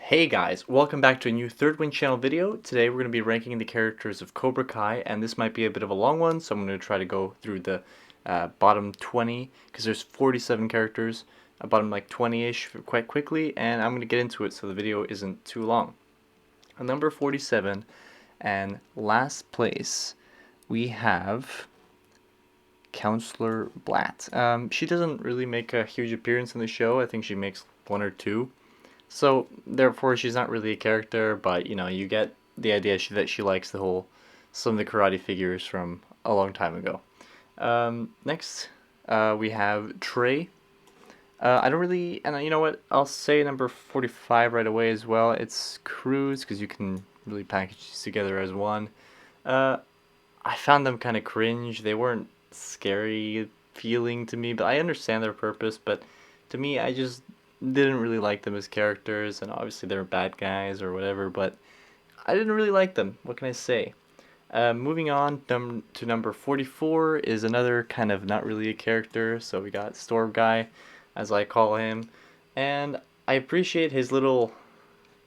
Hey guys, welcome back to a new Third Wing channel video. Today we're going to be ranking the characters of Cobra Kai, and this might be a bit of a long one, so I'm going to try to go through the bottom 20, because there's 47 characters, bottom like 20-ish quite quickly, and I'm going to get into it so the video isn't too long. At number 47, and last place, we have Counselor Blatt. She doesn't really make a huge appearance in the show. I think she makes one or two. So therefore, she's not really a character, but you get the idea that she likes some of the karate figures from a long time ago. Next, we have Trey. I don't really, and you know what? I'll say number 45 right away as well. It's Cruz because you can really package these together as one. Uh, I found them kind of cringe. They weren't scary feeling to me, but I understand their purpose. But to me, I just didn't really like them as characters, and obviously they're bad guys or whatever. But I didn't really like them. What can I say? Moving on to number 44 is another kind of not really a character. So we got Storm Guy, as I call him, and I appreciate his little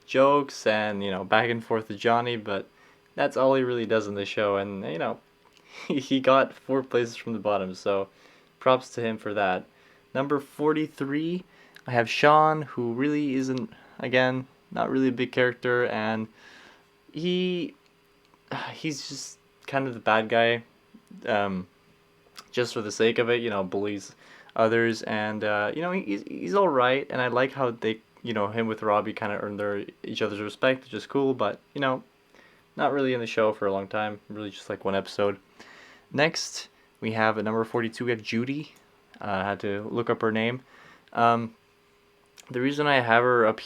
jokes and back and forth with Johnny, but that's all he really does in the show. And he got 4 places from the bottom, so props to him for that. Number 43, I have Sean, who really isn't, again, not really a big character, and he he's just kind of the bad guy, um, just for the sake of it. Bullies others, and he's all right, and I like how they him with Robbie kind of earn each other's respect, which is cool, but not really in the show for a long time, really just like one episode. Next, we have at number 42, we have Judy. I had to look up her name. Um, the reason I have her up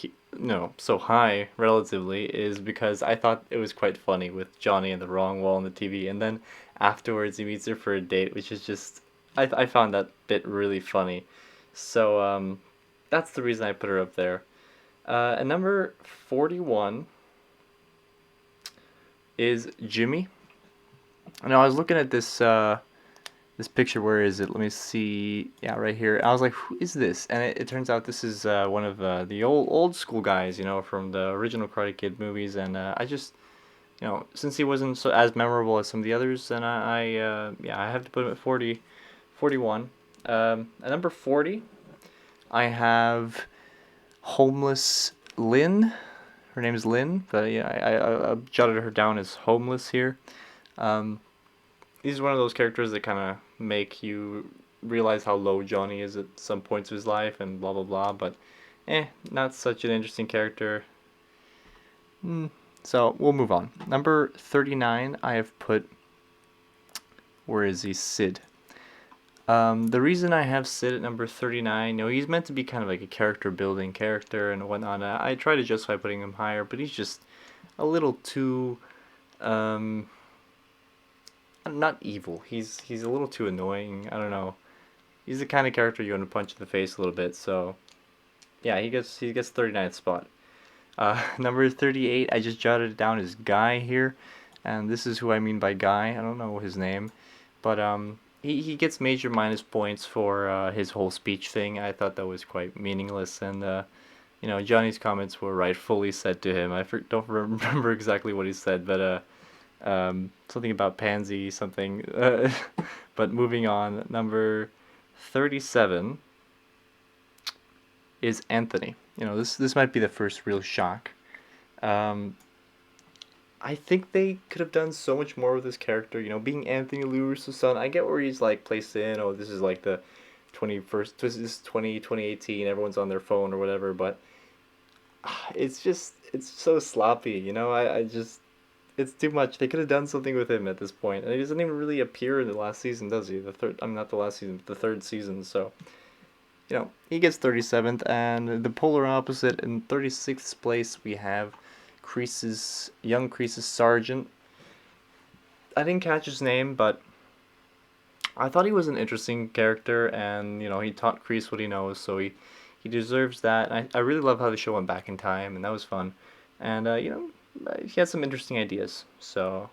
so high relatively is because I thought it was quite funny with Johnny and the wrong wall on the TV, and then afterwards he meets her for a date, which is just I found that bit really funny. So that's the reason I put her up there. At number 41 is Jimmy. Now I was looking at this picture. Where is it? Let me see. Yeah, right here. I was like, who is this? And it turns out this is one of the old school guys, from the original Karate Kid movies. And I just, since he wasn't as memorable as some of the others, then yeah, I have to put him at 41. At number 40, I have homeless Lynn. Her name is Lynn, but yeah, I jotted her down as homeless here. Um, he's one of those characters that kind of make you realize how low Johnny is at some points of his life and blah blah blah. But, not such an interesting character. So we'll move on. Number 39, I have put. Where is he? Sid. The reason I have Sid at number 39, he's meant to be kind of like a character building character and whatnot. I try to justify putting him higher, but he's just a little too, not evil. He's a little too annoying. I don't know. He's the kind of character you want to punch in the face a little bit. So yeah, he gets 39th spot. Number 38, I just jotted it down as Guy here, and this is who I mean by Guy. I don't know his name, but he gets major minus points for his whole speech thing. I thought that was quite meaningless, and Johnny's comments were rightfully said to him. I don't remember exactly what he said, but something about pansy something. But moving on, number 37 is Anthony. This might be the first real shock. I think they could have done so much more with this character. Being Anthony Lewis's son, I get where he's like placed in. Oh, this is like the 21st. This is 2018. Everyone's on their phone or whatever. But it's so sloppy. I just it's too much. They could have done something with him at this point, and he doesn't even really appear in the last season, does he? The third. I'm not the last season, the third season. So he gets 37th, and the polar opposite in 36th place we have young Creases Sergeant. I didn't catch his name, but I thought he was an interesting character, and he taught Crease what he knows, so he deserves that. And I really love how the show went back in time, and that was fun. And he had some interesting ideas, so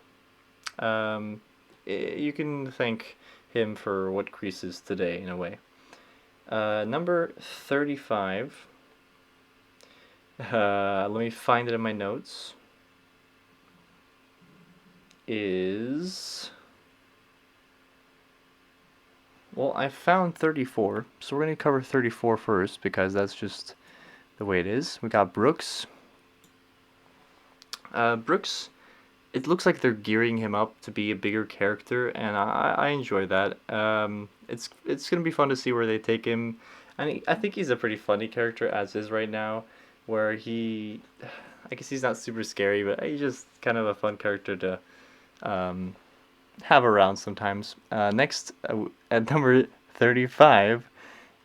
you can thank him for what Crease is today in a way. Number 35 Let me find it in my notes. Is... Well, I found 34, so we're going to cover 34 first because that's just the way it is. We got Brooks. Brooks, it looks like they're gearing him up to be a bigger character, and I enjoy that. It's gonna be fun to see where they take him, and I think he's a pretty funny character as is right now, where I guess he's not super scary, but he's just kind of a fun character to um, have around sometimes. Next, at number 35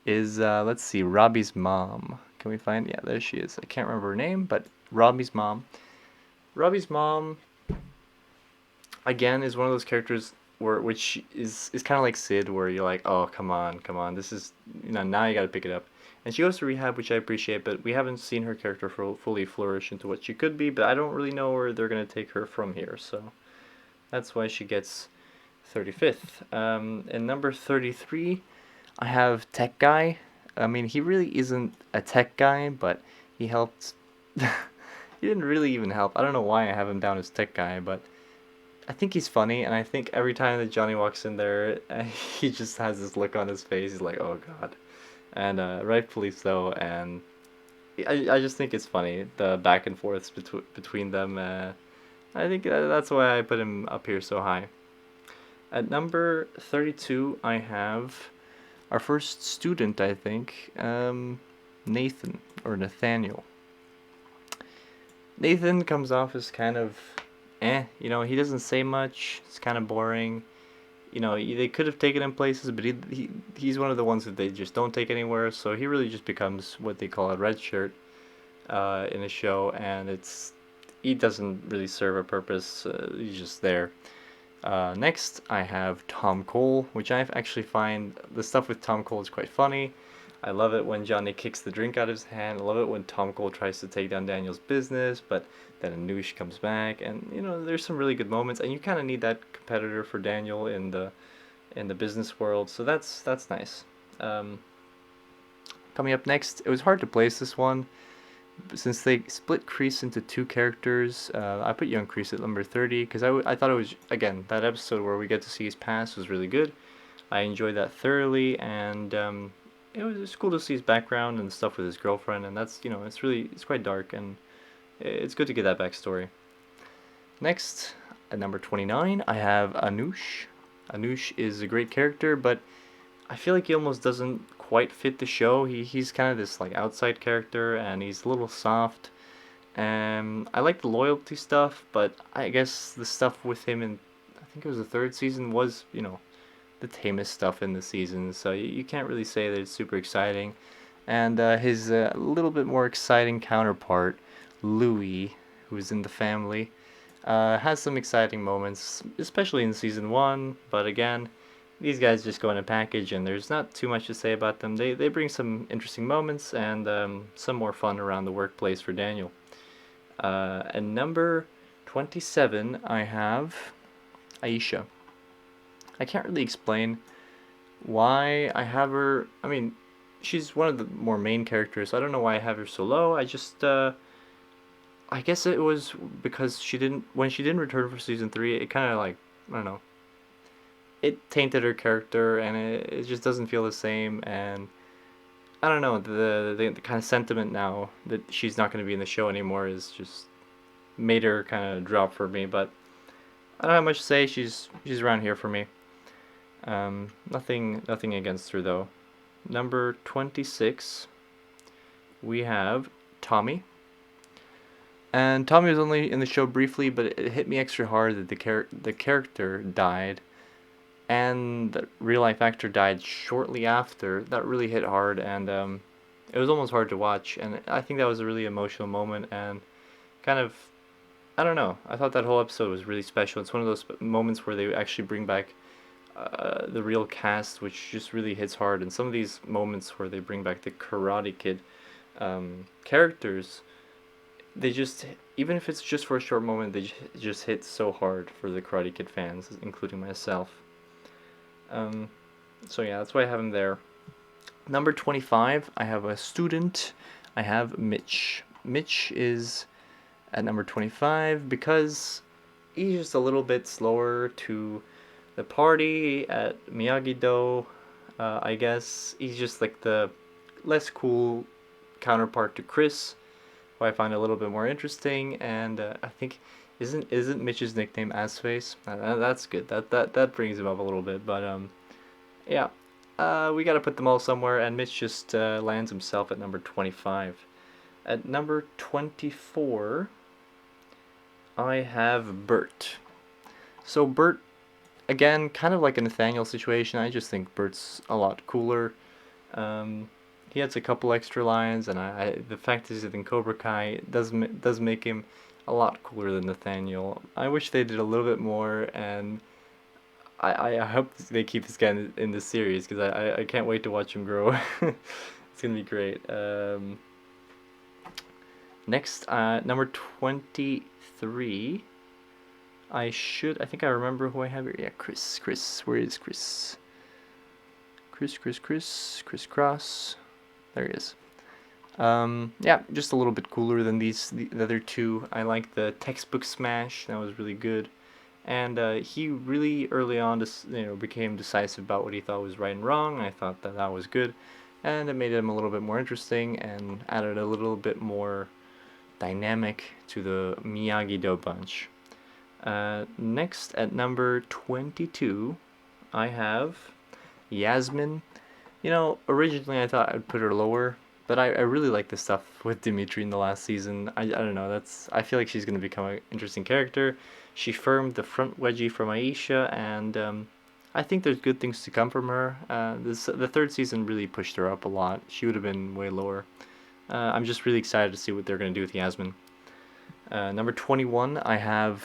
is let's see, Robbie's mom. Can we find? Yeah, there she is. I can't remember her name, but Robbie's mom. Robbie's mom again is one of those characters which is kind of like Sid, where you're like, oh come on, this is, now you got to pick it up. And she goes to rehab, which I appreciate, but we haven't seen her character fully flourish into what she could be. But I don't really know where they're gonna take her from here, so that's why she gets 35th. And number 33, I have Tech Guy. I mean, he really isn't a tech guy, but he helped. He didn't really even help. I don't know why I have him down as Tech Guy, but I think he's funny, and I think every time that Johnny walks in there, he just has this look on his face. He's like, "Oh God," and rightfully so. And I just think it's funny, the back and forths between them. I think that's why I put him up here so high. At number 32, I have our first student, I think, Nathan or Nathaniel. Nathan comes off as kind of he doesn't say much. It's kind of boring. They could have taken him places, but he's one of the ones that they just don't take anywhere. So he really just becomes what they call a red shirt in the show, and he doesn't really serve a purpose. He's just there. Next, I have Tom Cole, which I actually find the stuff with Tom Cole is quite funny. I love it when Johnny kicks the drink out of his hand. I love it when Tom Cole tries to take down Daniel's business, but then Anush comes back, and there's some really good moments, and you kind of need that competitor for Daniel in the business world, so that's nice. Coming up next, it was hard to place this one since they split Kreese into two characters. I put Young Kreese at number 30 because I thought it was, again, that episode where we get to see his past was really good. I enjoyed that thoroughly, and it was cool to see his background and stuff with his girlfriend, and that's it's quite dark, and it's good to get that backstory. Next, at number 29, I have Anush. Anush is a great character, but I feel like he almost doesn't quite fit the show. He's kind of this like outside character, and he's a little soft. I like the loyalty stuff, but I guess the stuff with him in, I think it was the third season, was the tamest stuff in the season, so you can't really say that it's super exciting. And his little bit more exciting counterpart, Louie, who's in the family, has some exciting moments, especially in season one. But again, these guys just go in a package, and there's not too much to say about them. They bring some interesting moments and some more fun around the workplace for Daniel. And number 27, I have Aisha. I can't really explain why I have her. I mean, she's one of the more main characters, so I don't know why I have her so low. I guess it was because when she didn't return for season 3, it kind of like, I don't know, it tainted her character, and it just doesn't feel the same. And I don't know, the kind of sentiment now that she's not going to be in the show anymore is just made her kind of drop for me. But I don't have much to say. She's around here for me. Nothing against her though. Number 26, we have Tommy. And Tommy was only in the show briefly, but it hit me extra hard that the character died, and the real life actor died shortly after. That really hit hard, and it was almost hard to watch. And I think that was a really emotional moment, and kind of, I don't know. I thought that whole episode was really special. It's one of those moments where they actually bring back the real cast, which just really hits hard. And some of these moments where they bring back the Karate Kid characters, they just, even if it's just for a short moment, they just hit so hard for the Karate Kid fans, including myself. So yeah, that's why I have him there. Number 25, I have a student. I have Mitch. Mitch is at number 25 because he's just a little bit slower to the party at Miyagi-Do. I guess he's just like the less cool counterpart to Chris, who I find a little bit more interesting. And I think isn't Mitch's nickname Assface? That's good. That brings him up a little bit. But yeah, we got to put them all somewhere, and Mitch just lands himself at number 25. At number 24, I have Bert. So Bert, again, kind of like a Nathaniel situation. I just think Bert's a lot cooler. He has a couple extra lines, and the fact is that in Cobra Kai does make him a lot cooler than Nathaniel. I wish they did a little bit more, and I hope they keep this guy in the series because I can't wait to watch him grow. It's gonna be great. Next, number 23. I think I remember who I have here. Yeah, Chris. Where is Chris? Chris Cross. There he is. Yeah, just a little bit cooler than the other two. I like the textbook smash. That was really good. And he really early on became decisive about what he thought was right and wrong. I thought that was good. And it made him a little bit more interesting and added a little bit more dynamic to the Miyagi-Do bunch. Next, at number 22, I have Yasmin. Originally I thought I'd put her lower, but I really like the stuff with Dimitri in the last season. I don't know, I feel like she's going to become an interesting character. She firmed the front wedgie from Aisha, and I think there's good things to come from her. The third season really pushed her up a lot. She would have been way lower. I'm just really excited to see what they're going to do with Yasmin. Number 21, I have,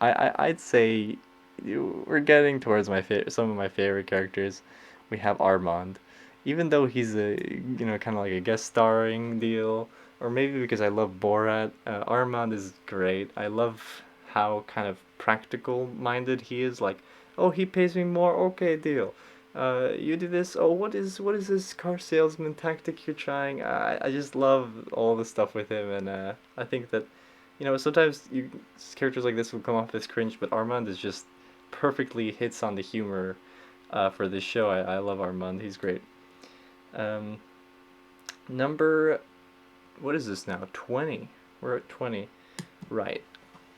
I'd say we're getting towards some of my favorite characters. We have Armand. Even though he's kind of like a guest starring deal, or maybe because I love Borat, Armand is great. I love how kind of practical minded he is. Like, oh, he pays me more, okay, deal. You do this. Oh, what is this car salesman tactic you're trying? I just love all the stuff with him, and I think that, sometimes characters like this will come off as cringe, but Armand is just perfectly hits on the humor for this show. I love Armand. He's great. What is this now? 20. We're at 20. Right.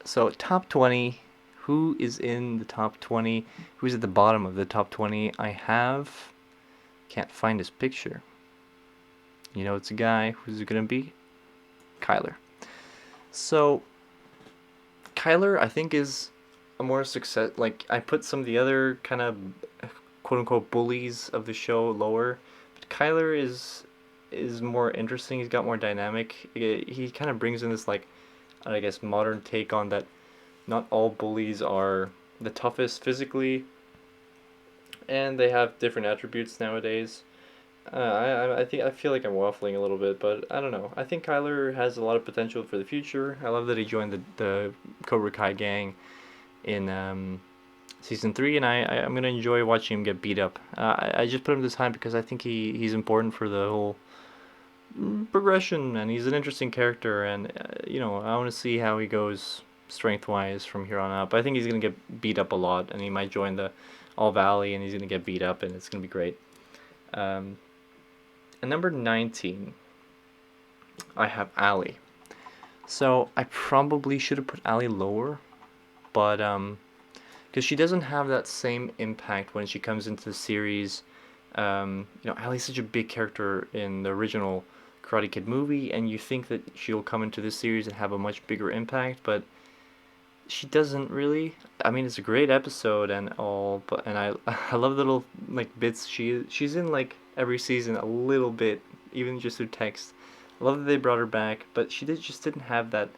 So top 20. Who is in the top 20? Who's at the bottom of the top 20? Can't find his picture. It's a guy. Who's it gonna be? Kyler. So Kyler, I think, is a more success. Like, I put some of the other kind of quote unquote bullies of the show lower, but Kyler is more interesting. He's got more dynamic. He kind of brings in this, like, I guess, modern take on that. Not all bullies are the toughest physically, and they have different attributes nowadays. I feel like I'm waffling a little bit, but I don't know. I think Kyler has a lot of potential for the future. I love that he joined the Cobra Kai gang in season 3, and I'm gonna enjoy watching him get beat up. I just put him this time because I think he's important for the whole progression, and he's an interesting character, and I want to see how he goes strength wise from here on out. But I think he's gonna get beat up a lot, and he might join the All Valley, and he's gonna get beat up, and it's gonna be great. And number 19, I have Ali. So I probably should have put Ali lower, but because she doesn't have that same impact when she comes into the series. Ali's such a big character in the original Karate Kid movie, and you think that she'll come into this series and have a much bigger impact, but she doesn't really. I mean, it's a great episode and all, but I love the little, like, bits she's in, like, every season a little bit, even just through text. I love that they brought her back, but she just didn't have that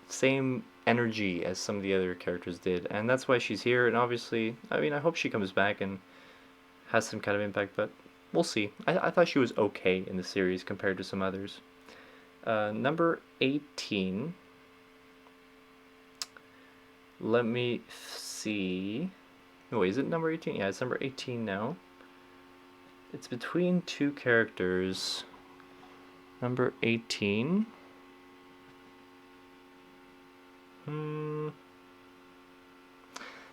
same energy as some of the other characters did, and that's why she's here. And obviously, I mean, I hope she comes back and has some kind of impact, but we'll see. I thought she was okay in the series compared to some others. Number 18. Let me see. Oh, wait, is it number 18? Yeah, it's number 18 now. It's between two characters. Number 18.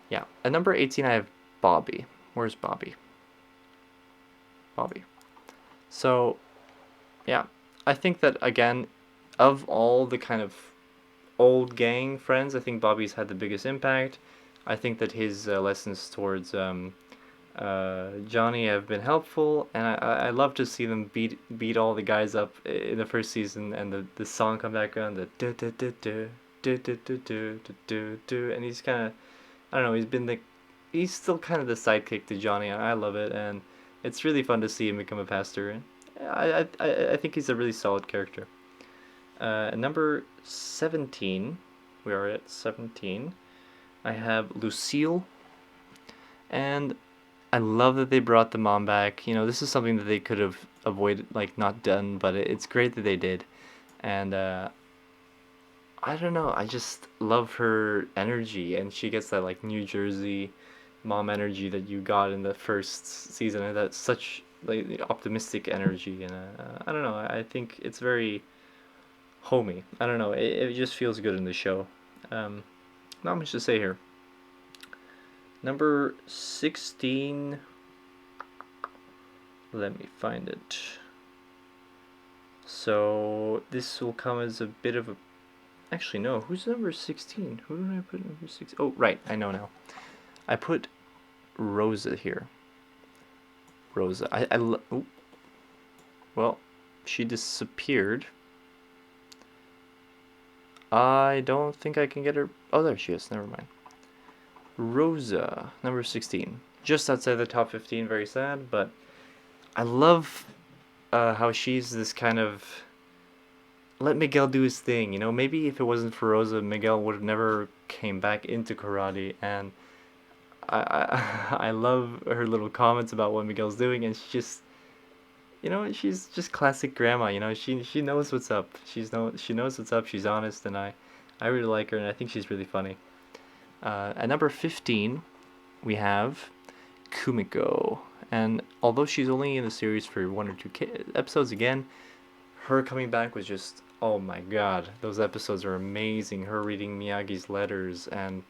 Yeah, at number 18 I have Bobby. Where's Bobby? Bobby. So, yeah, I think that, again, of all the kind of old gang friends, I think Bobby's had the biggest impact. I think that his lessons towards Johnny have been helpful, and I love to see them beat all the guys up in the first season, and the song come back on, the do do do do do do do do do do, and he's kind of, I don't know, he's still kind of the sidekick to Johnny, and I love it, and it's really fun to see him become a pastor, and I think he's a really solid character. Number 17, we are at 17. I have Lucille, and I love that they brought the mom back. You know, this is something that they could have avoided, like not done, but it's great that they did. And I don't know, I just love her energy, and she gets that like New Jersey mom energy that you got in the first season, and that's such like optimistic energy. And I don't know, I think it's very homey. I don't know, it just feels good in the show. Not much to say here. Number 16. Let me find it. So this will come as a bit of a... Actually, no. Who's number 16? Who did I put number 16? Oh, right. I know now. I put Rosa here. Rosa. Oh. Well, she disappeared. I don't think I can get her... Oh, there she is. Never mind. Rosa, number 16. Just outside the top 15, very sad, but I love how she's this kind of... Let Miguel do his thing, you know? Maybe if it wasn't for Rosa, Miguel would have never came back into karate, and I love her little comments about what Miguel's doing, and she's just... You know, she's just classic grandma, you know? She knows what's up. She knows what's up, she's honest, and I really like her, and I think she's really funny. At number 15, we have Kumiko. And although she's only in the series for 1 or 2 episodes again, her coming back was just, oh my god, those episodes are amazing. Her reading Miyagi's letters, and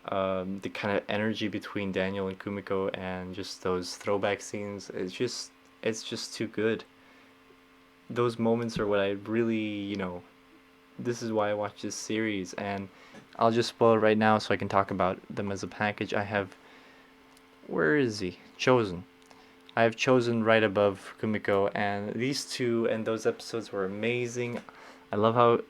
the kind of energy between Daniel and Kumiko, and just those throwback scenes, it's just too good. Those moments are what I really, you know, this is why I watch this series, and I'll just spoil it right now so I can talk about them as a package. I have... Where is he? Chosen. I have Chosen right above Kumiko, and these two and those episodes were amazing. I love how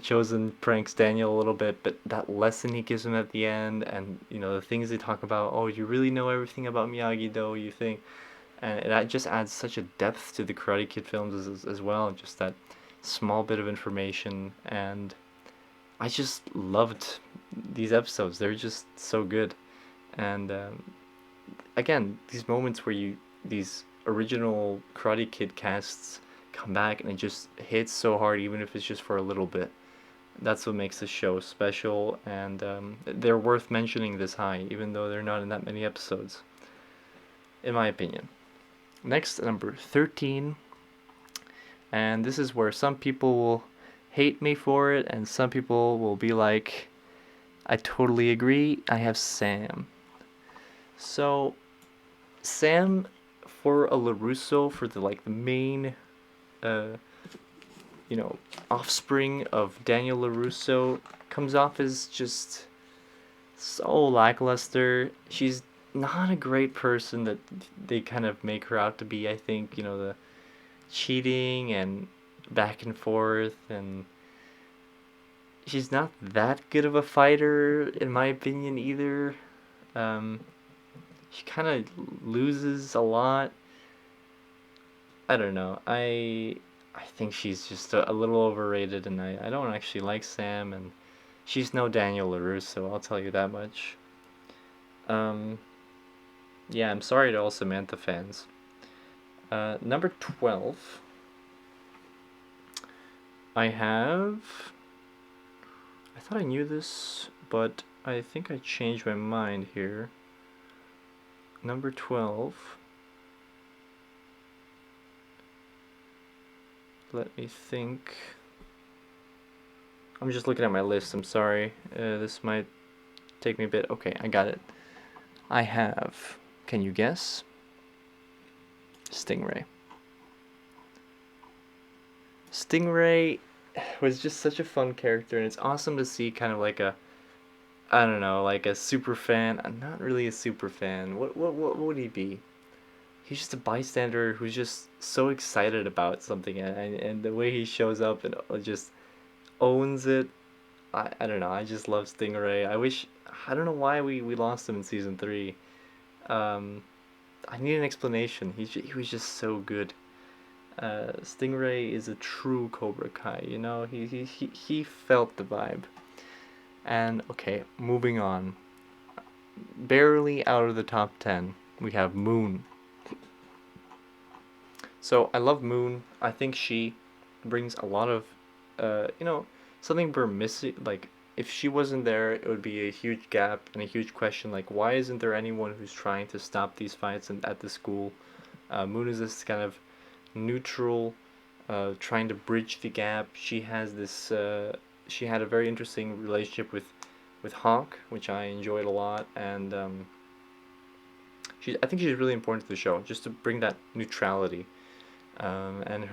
Chosen pranks Daniel a little bit, but that lesson he gives him at the end, and you know the things they talk about. Oh, you really know everything about Miyagi, though, you think, and it just adds such a depth to the Karate Kid films as well. Just that small bit of information, and I just loved these episodes. They're just so good, and again, these moments where these original Karate Kid casts come back and it just hits so hard, even if it's just for a little bit. That's what makes the show special, and they're worth mentioning this high, even though they're not in that many episodes, in my opinion. Next, number 13, and this is where some people will hate me for it, and some people will be like, I totally agree. I have Sam. So, Sam, for a LaRusso, for the main, offspring of Daniel LaRusso, comes off as just so lackluster. She's not a great person that they kind of make her out to be, I think. You know, the cheating and back and forth, and she's not that good of a fighter, in my opinion, either. She kind of loses a lot. I don't know. I think she's just a little overrated, and I don't actually like Sam, and she's no Daniel LaRusso, I'll tell you that much. Yeah, I'm sorry to all Samantha fans. Number 12, I have... I thought I knew this, but I think I changed my mind here. Number 12. Let me think. I'm just looking at my list. I'm sorry. This might take me a bit. Okay, I got it. I have, can you guess? Stingray. Stingray was just such a fun character, and it's awesome to see kind of like a, I don't know, like a super fan. I'm not really a super fan. What would he be? He's just a bystander who's just so excited about something, and the way he shows up and just owns it. I don't know. I just love Stingray. I don't know why we lost him in season 3. Um, I need an explanation. He was just so good. Stingray is a true Cobra Kai. You know, he felt the vibe. And okay, moving on. Barely out of the top 10, we have Moon. So I love Moon. I think she brings a lot of, something we're missing. Like, if she wasn't there, it would be a huge gap and a huge question. Like, why isn't there anyone who's trying to stop these fights at the school? Moon is this kind of neutral, trying to bridge the gap. She has this. She had a very interesting relationship with Hawk, which I enjoyed a lot, and I think she's really important to the show, just to bring that neutrality. And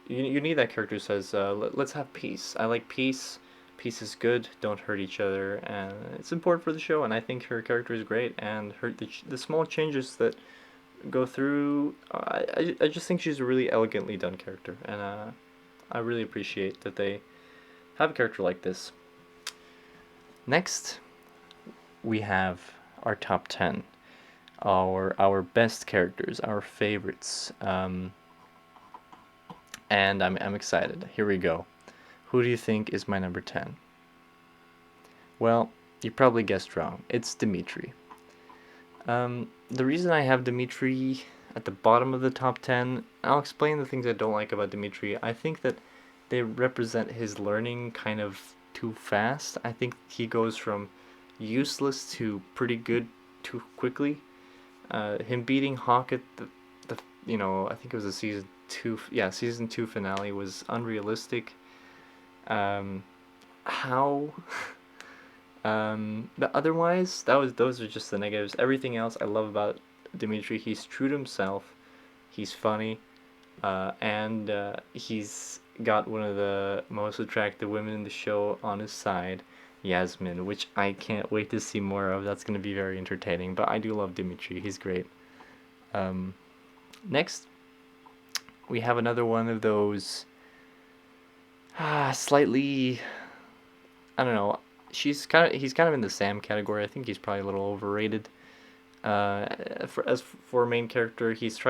you need that character who says, let's have peace. I like peace. Peace is good. Don't hurt each other, and it's important for the show. And I think her character is great, and the small changes that go through, I just think she's a really elegantly done character, and I really appreciate that they have a character like this. Next, we have our top 10, our best characters, our favorites. And I'm excited. Here we go. Who do you think is my number 10? Well, you probably guessed wrong. It's Dimitri. The reason I have Dimitri at the bottom of the top 10, I'll explain the things I don't like about Dimitri. I think that they represent his learning kind of too fast. I think he goes from useless to pretty good too quickly. Him beating Hawk at the I think it was a season 2 finale was unrealistic. How but otherwise, those are just the negatives. Everything else I love about Dimitri. He's true to himself. He's funny, and he's got one of the most attractive women in the show on his side, Yasmin, which I can't wait to see more of. That's going to be very entertaining. But I do love Dimitri. He's great. Next, we have another one of those slightly, I don't know. He's kind of in the Sam category. I think he's probably a little overrated. For a main character, he's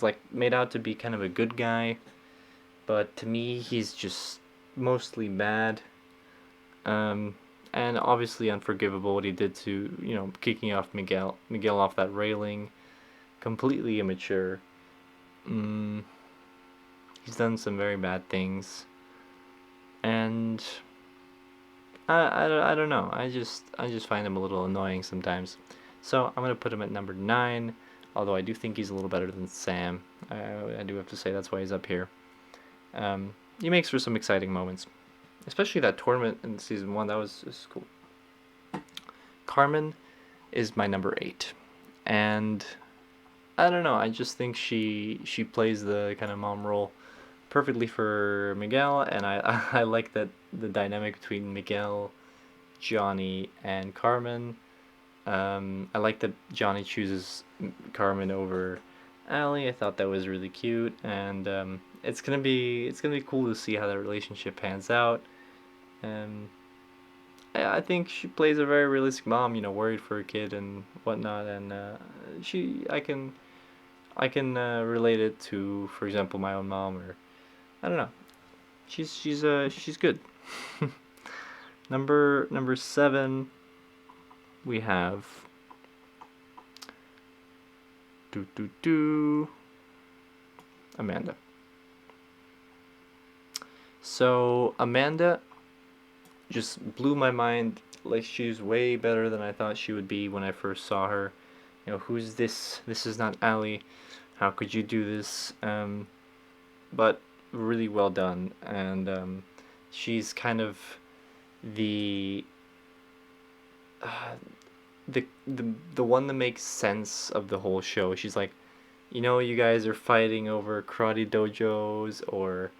like made out to be kind of a good guy, but to me he's just mostly bad. And obviously unforgivable what he did to kicking off Miguel off that railing, completely immature. He's done some very bad things, and I don't know. I just find him a little annoying sometimes. So I'm gonna put him at number 9. Although I do think he's a little better than Sam. I do have to say that's why he's up here. He makes for some exciting moments, especially that tournament in season 1. That was cool. Carmen is my number 8, and I don't know. I just think she plays the kind of mom role perfectly for Miguel, and I like that the dynamic between Miguel, Johnny, and Carmen. I like that Johnny chooses Carmen over Allie. I thought that was really cute, and it's gonna be cool to see how that relationship pans out. And I think she plays a very realistic mom, worried for her kid and whatnot, and I can relate it to, for example, my own mom, or I don't know. She's good. Number 7, we have Amanda. So Amanda just blew my mind. Like, she's way better than I thought she would be when I first saw her. Who's this? This is not Allie. How could you do this? But really well done, and she's kind of the uh, the one that makes sense of the whole show. She's like, you guys are fighting over karate dojos, or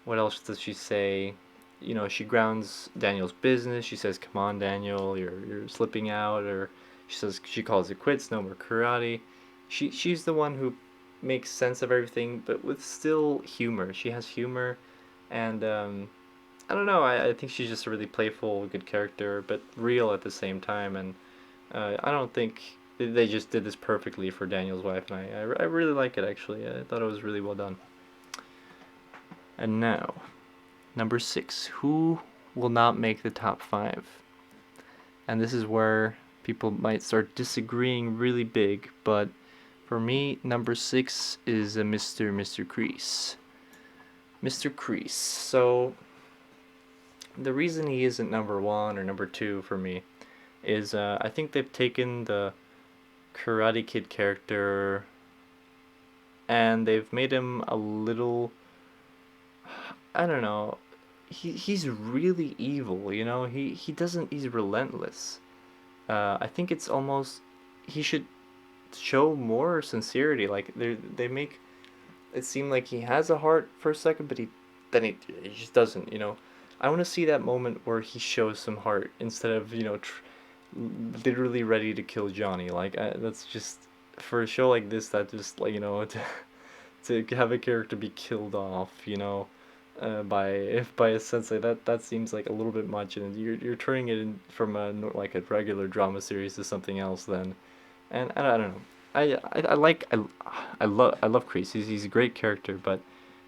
what else does she say? She grounds Daniel's business. She says, "Come on, Daniel, you're slipping out," or she calls it quits. No more karate. She's the one who makes sense of everything, but with still humor. She has humor, and I don't know. I think she's just a really playful, good character, but real at the same time. And I don't think they just did this perfectly for Daniel's wife, and I really like it actually. I thought it was really well done. And now, number 6. Who will not make the top 5? And this is where people might start disagreeing really big, but for me, number 6 is a Mr. Crease. Mr. Crease. So the reason he isn't number 1 or number 2 for me is I think they've taken the Karate Kid character and they've made him a little, I don't know, he's really evil, he's relentless. I think it's almost, he should show more sincerity. Like they make it seem like he has a heart for a second, but he just doesn't. I want to see that moment where he shows some heart instead of literally ready to kill Johnny. Like that's just, for a show like this, that just like to have a character be killed off, by a sensei, that seems like a little bit much, and you're turning it in from like a regular drama series to something else then, and I don't know. I love Kreese. He's a great character, but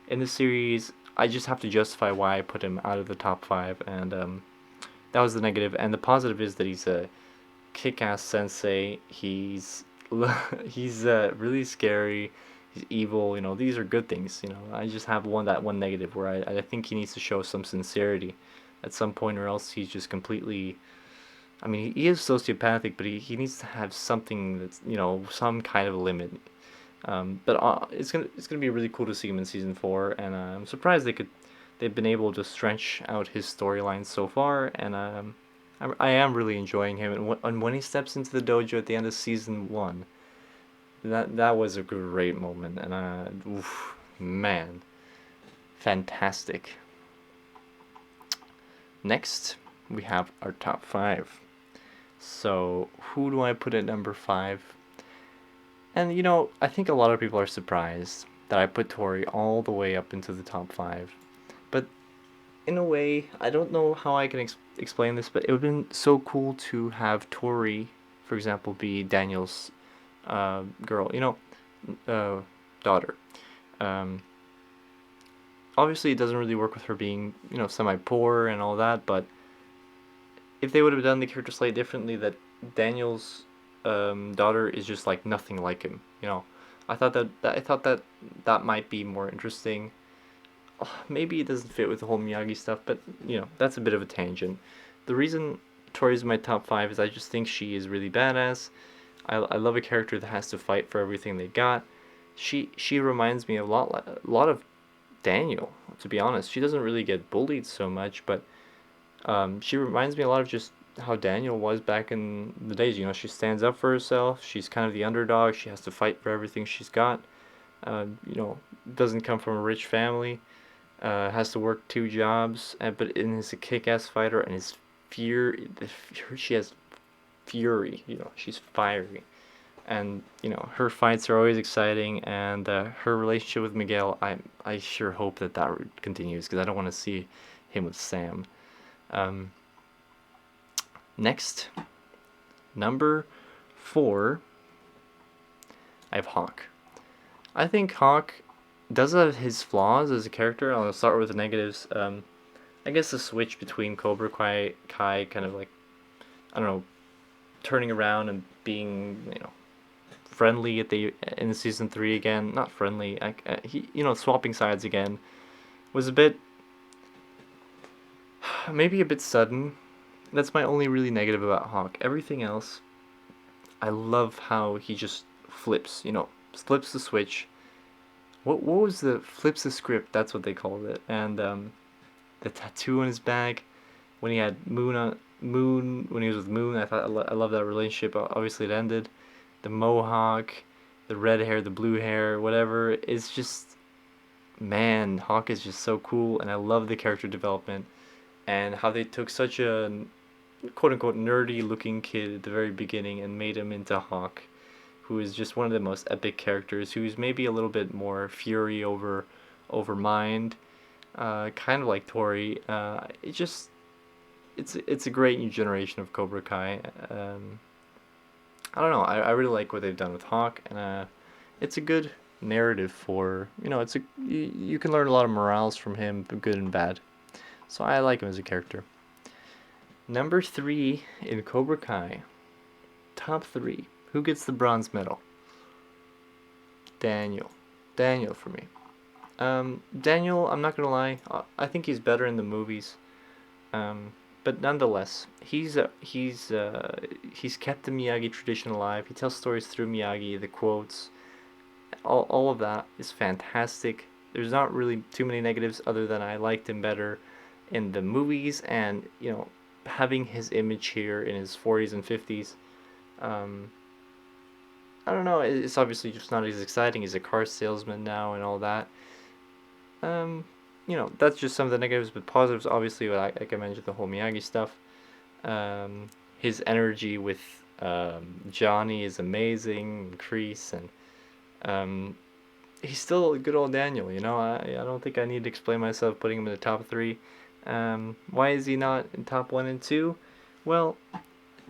in the series, I just have to justify why I put him out of the top 5, and that was the negative. And the positive is that he's a kick-ass sensei. He's really scary. He's evil. These are good things. I just have that one negative where I think he needs to show some sincerity at some point, or else he's just completely. I mean, he is sociopathic, but he needs to have something that's some kind of limit. But it's gonna be really cool to see him in season 4, and I'm surprised they've been able to stretch out his storyline so far, and I am really enjoying him. And when he steps into the dojo at the end of season 1, that was a great moment, and oof, man, fantastic. Next, we have our top 5. So who do I put at number 5? And I think a lot of people are surprised that I put Tori all the way up into the top 5. But in a way, I don't know how I can explain this, but it would have been so cool to have Tori, for example, be Daniel's girl, daughter. Obviously, it doesn't really work with her being, semi-poor and all that, but if they would have done the character slightly differently, that Daniel's daughter is just like nothing like him. I thought that might be more interesting. Maybe it doesn't fit with the whole Miyagi stuff, but that's a bit of a tangent. The reason Tori's in my top 5 is I just think she is really badass. I love a character that has to fight for everything they got. She reminds me a lot of Daniel, to be honest. She doesn't really get bullied so much, but she reminds me a lot of just how Daniel was back in the days. She stands up for herself. She's kind of the underdog. She has to fight for everything she's got. Doesn't come from a rich family. Has to work 2 jobs, but is a kick-ass fighter, and his she has fury. She's fiery, and her fights are always exciting. And her relationship with Miguel, I sure hope that continues, because I don't want to see him with Sam. Next, number 4, I have Hawk. I think Hawk does have his flaws as a character. I'll start with the negatives. I guess the switch between Cobra Kai kind of like, I don't know, turning around and being, friendly in season 3 again. Not friendly. He swapping sides again was a bit, maybe a bit sudden. That's my only really negative about Hawk. Everything else, I love how he just flips the switch what was the flips the script? That's what they called it. And the tattoo on his back when he had Moon when he was with Moon. I thought I love that relationship. Obviously, it ended. The mohawk, the red hair, the blue hair, whatever. It's just, man, Hawk is just so cool, and I love the character development and how they took such a quote unquote nerdy looking kid at the very beginning and made him into Hawk, who is just one of the most epic characters, who's maybe a little bit more fury over mind, kind of like Tori. It's a great new generation of Cobra Kai. I don't know. I really like what they've done with Hawk, and it's a good narrative for, it's you can learn a lot of morals from him, good and bad. So I like him as a character. Number 3 in Cobra Kai. Top 3. Who gets the bronze medal? Daniel. Daniel for me. Daniel, I'm not gonna lie, I think he's better in the movies. But nonetheless, he's kept the Miyagi tradition alive. He tells stories through Miyagi, the quotes, all of that is fantastic. There's not really too many negatives other than I liked him better in the movies, and having his image here in his 40s and 50s. Um, I don't know. It's obviously just not as exciting. He's a car salesman now and all that. Um, that's just some of the negatives, but positives, obviously, like I mentioned, the whole Miyagi stuff. His energy with Johnny is amazing, Kreese, and um, he's still a good old Daniel. I don't think I need to explain myself putting him in the top 3. Why is he not in top 1 and 2? Well,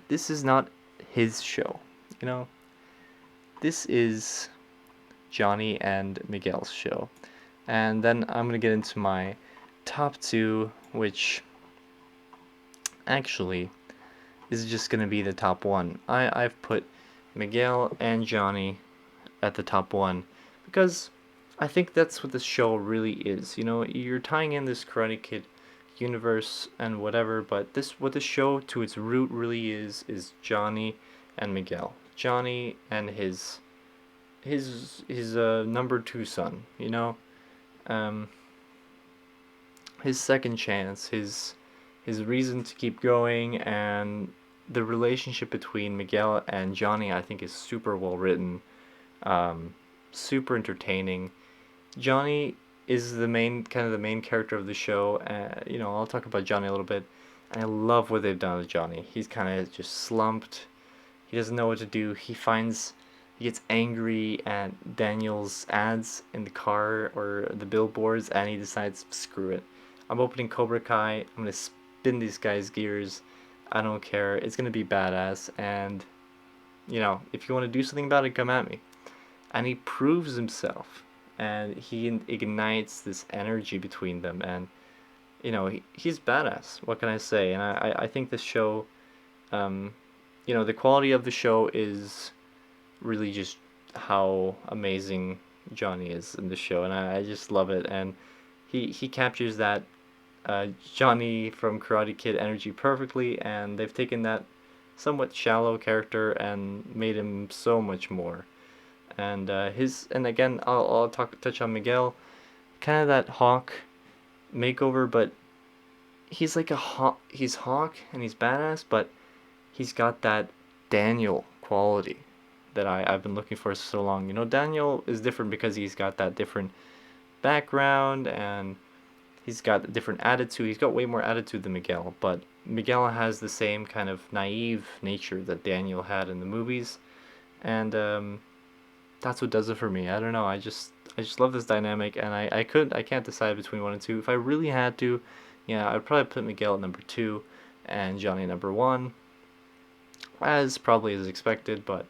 this is not his show. This is Johnny and Miguel's show. And then I'm going to get into my top 2, which actually is just going to be the top 1. I've put Miguel and Johnny at the top 1 because I think that's what this show really is. You're tying in this Karate Kid universe and whatever, but what this show to its root really is Johnny and Miguel. Johnny and his number 2 son, um, his second chance, his reason to keep going, and the relationship between Miguel and Johnny, I think, is super well written, super entertaining. Johnny is the main character of the show. I'll talk about Johnny a little bit. I love what they've done with Johnny. He's kind of just slumped. He doesn't know what to do. He gets angry at Daniel's ads in the car or the billboards, and he decides, screw it. I'm opening Cobra Kai. I'm gonna spin these guys' gears. I don't care. It's gonna be badass. And if you want to do something about it, come at me. And he proves himself, and he ignites this energy between them, and he's badass. What can I say? And I think this show, the quality of the show is really just how amazing Johnny is in the show, and I just love it. And he captures that Johnny from Karate Kid energy perfectly, and they've taken that somewhat shallow character and made him so much more. And again, I'll touch on Miguel, kind of that Hawk makeover, but he's like he's Hawk and he's badass, but he's got that Daniel quality that I've been looking for so long. Daniel is different because he's got that different background, and he's got a different attitude. He's got way more attitude than Miguel, but Miguel has the same kind of naive nature that Daniel had in the movies, and that's what does it for me. I don't know. I just love this dynamic, and I can't decide between 1 and 2. If I really had to, I'd probably put Miguel at number 2 and Johnny at number 1, as probably as expected. But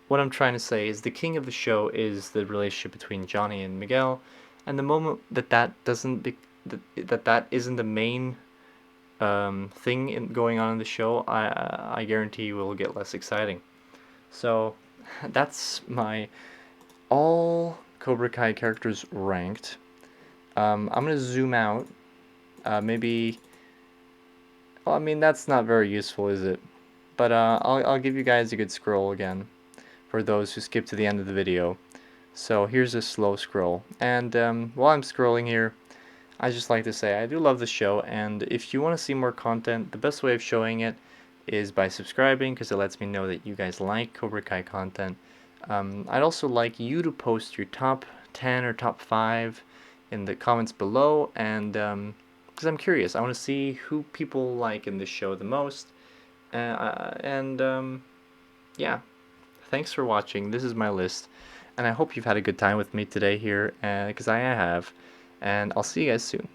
what I'm trying to say is the king of the show is the relationship between Johnny and Miguel, and the moment that isn't the main thing going on in the show, I guarantee you will get less exciting. So that's my all Cobra Kai characters ranked. I'm gonna zoom out. Maybe. Well, I mean, that's not very useful, is it? But I'll give you guys a good scroll again for those who skip to the end of the video. So here's a slow scroll. And while I'm scrolling here, I just like to say I do love the show, and if you want to see more content, the best way of showing it is by subscribing, because it lets me know that you guys like Cobra Kai content. I'd also like you to post your top 10 or top 5 in the comments below, and because I'm curious, I want to see who people like in this show the most. And yeah, thanks for watching. This is my list, and I hope you've had a good time with me today here, because I have. And I'll see you guys soon.